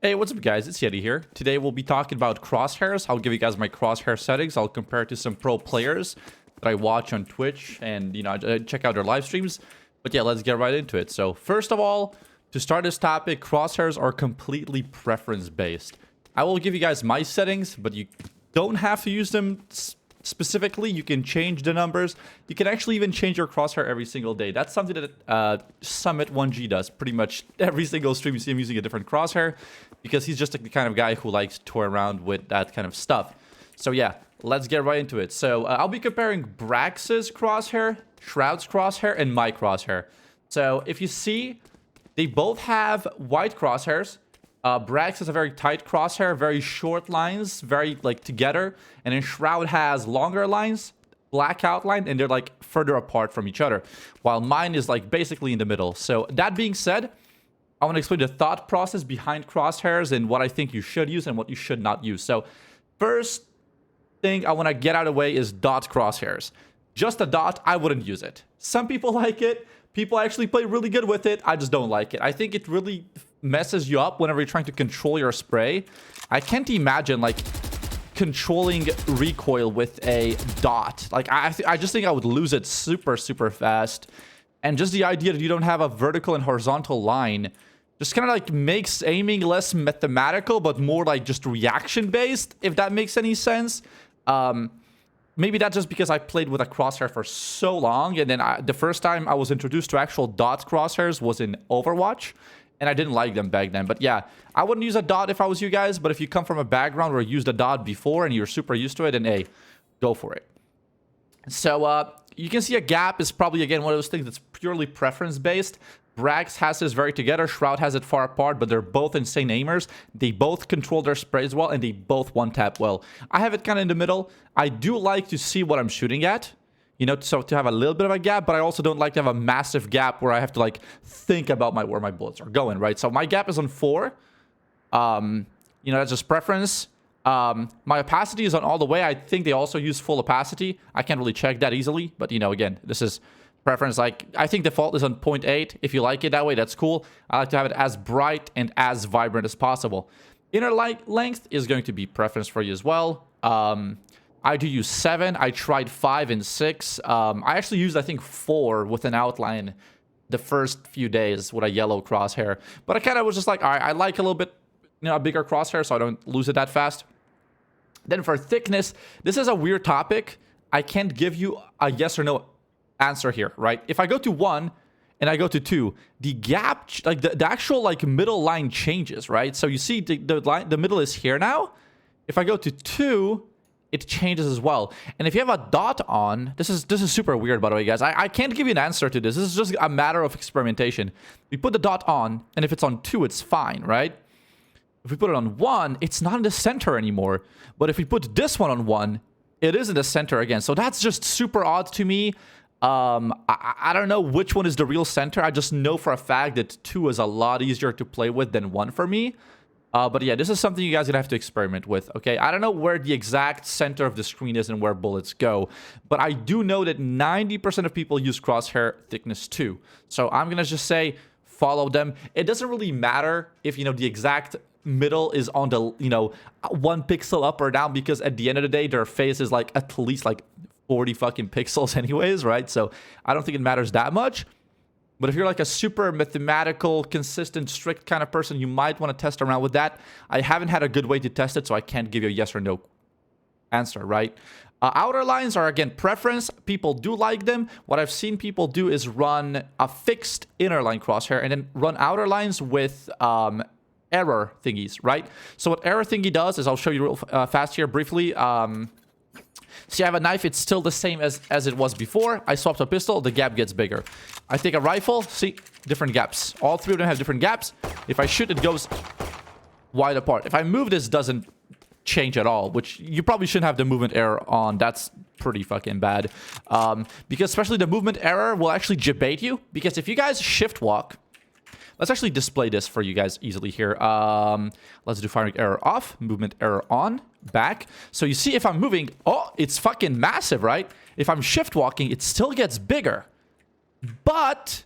Hey, what's up guys, it's Yeti here. Today we'll be talking about crosshairs. I'll give you guys my crosshair settings. I'll compare it to some pro players that I watch on Twitch and, I check out their live streams. But yeah, let's get right into it. So first of all, to start this topic, crosshairs are completely preference based. I will give you guys my settings, but you don't have to use them specifically. You can change the numbers. You can actually even change your crosshair every single day. That's something that Summit 1G does. Pretty much every single stream you see him using a different crosshair because he's just the kind of guy who likes to toy around with that kind of stuff. So yeah, let's get right into it. So I'll be comparing Brax's crosshair, Shroud's crosshair, and my crosshair. So if you see, they both have white crosshairs. Brax has a very tight crosshair, very short lines, very together, and then Shroud has longer lines, black outline, and they're further apart from each other, while mine is basically in the middle. So that being said, I want to explain the thought process behind crosshairs and what I think you should use and what you should not use. So first thing I want to get out of the way is dot crosshairs. Just a dot, I wouldn't use it. Some people like it. People actually play really good with it. I just don't like it. I think it really messes you up whenever you're trying to control your spray. I can't imagine controlling recoil with a dot. I just think I would lose it super fast. And just the idea that you don't have a vertical and horizontal line just kind of makes aiming less mathematical but more just reaction based, if that makes any sense. Maybe that's just because I played with a crosshair for so long, and then the first time I was introduced to actual dot crosshairs was in Overwatch, and I didn't like them back then. But yeah, I wouldn't use a dot if I was you guys, but if you come from a background where you used a dot before and you're super used to it, then hey, go for it. So you can see a gap is probably, again, one of those things that's purely preference-based. Brax has this very together, Shroud has it far apart, but they're both insane aimers. They both control their sprays well, and they both one-tap well. I have it kind of in the middle. I do like to see what I'm shooting at, so to have a little bit of a gap, but I also don't like to have a massive gap where I have to, think about where my bullets are going, right? So my gap is on 4. That's just preference. My opacity is on all the way. I think they also use full opacity. I can't really check that easily, but, again, this is preference. I think default is on 0.8. If you like it that way, that's cool. I like to have it as bright and as vibrant as possible. Inner light length is going to be preference for you as well. I do use 7. I tried 5 and 6. I actually used, I think, 4 with an outline the first few days with a yellow crosshair. But I kind of was just all right, I like a little bit, a bigger crosshair so I don't lose it that fast. Then for thickness, this is a weird topic. I can't give you a yes or no answer here, right? If I go to 1 and I go to 2, the gap, the actual middle line changes, right? So you see the middle is here now. If I go to 2, it changes as well. And if you have a dot on, this is super weird, by the way, guys. I can't give you an answer to this. This is just a matter of experimentation. We put the dot on, and if it's on 2, it's fine, right? If we put it on 1, it's not in the center anymore. But if we put this one on 1, it is in the center again. So that's just super odd to me. I don't know which one is the real center. I just know for a fact that 2 is a lot easier to play with than 1 for me. But yeah, this is something you guys are gonna have to experiment with, okay? I don't know where the exact center of the screen is and where bullets go, but I do know that 90% of people use crosshair thickness 2. So I'm gonna just say follow them. It doesn't really matter if, the exact middle is on the, 1 pixel up or down, because at the end of the day, their face is at least 40 fucking pixels anyways, right? So I don't think it matters that much. But if you're a super mathematical, consistent, strict kind of person, you might want to test around with that. I haven't had a good way to test it, so I can't give you a yes or no answer, right? Outer lines are, again, preference. People do like them. What I've seen people do is run a fixed inner line crosshair and then run outer lines with error thingies, right? So what error thingy does is, I'll show you real fast here briefly. See, I have a knife. It's still the same as it was before. I swapped a pistol. The gap gets bigger. I take a rifle. See, different gaps. All 3 of them have different gaps. If I shoot, it goes wide apart. If I move, this doesn't change at all, which you probably shouldn't have the movement error on. That's pretty fucking bad. Because especially the movement error will actually jebait you. Because if you guys shift walk, let's actually display this for you guys easily here. Let's do firing error off, movement error on, back. So you see if I'm moving, oh, it's fucking massive, right? If I'm shift walking, it still gets bigger. But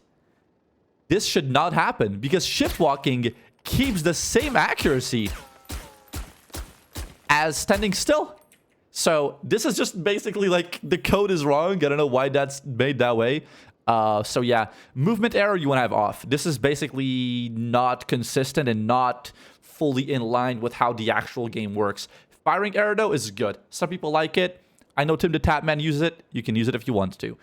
this should not happen because shift walking keeps the same accuracy as standing still. So this is just basically like the code is wrong. I don't know why that's made that way. So yeah, movement error you want to have off. This is basically not consistent and not fully in line with how the actual game works. Firing error though is good. Some people like it. I know Tim the Tapman uses it. You can use it if you want to.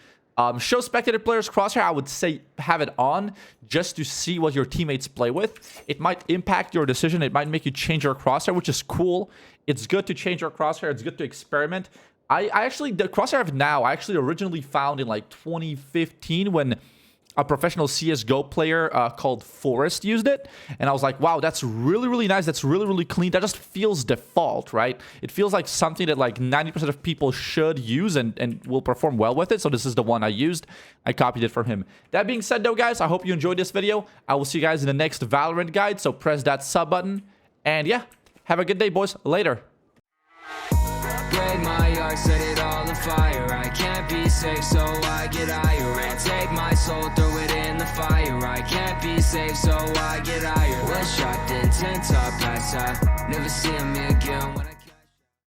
Show spectator players crosshair, I would say have it on just to see what your teammates play with. It might impact your decision. It might make you change your crosshair, which is cool. It's good to change your crosshair. It's good to experiment. I actually, the crosshair I have now, I actually originally found in like 2015 when a professional CSGO player called Forrest used it. And I was like, wow, that's really, really nice. That's really, really clean. That just feels default, right? It feels like something that like 90% of people should use and will perform well with it. So this is the one I used. I copied it from him. That being said though, guys, I hope you enjoyed this video. I will see you guys in the next Valorant guide. So press that sub button. And yeah, have a good day, boys. Later. Break my heart, set it all on fire. I can't be safe, so I get higher and take my soul, throw it in the fire. I can't be safe, so I get higher. One shot, then 10 top, pass out. Never seeing me again when I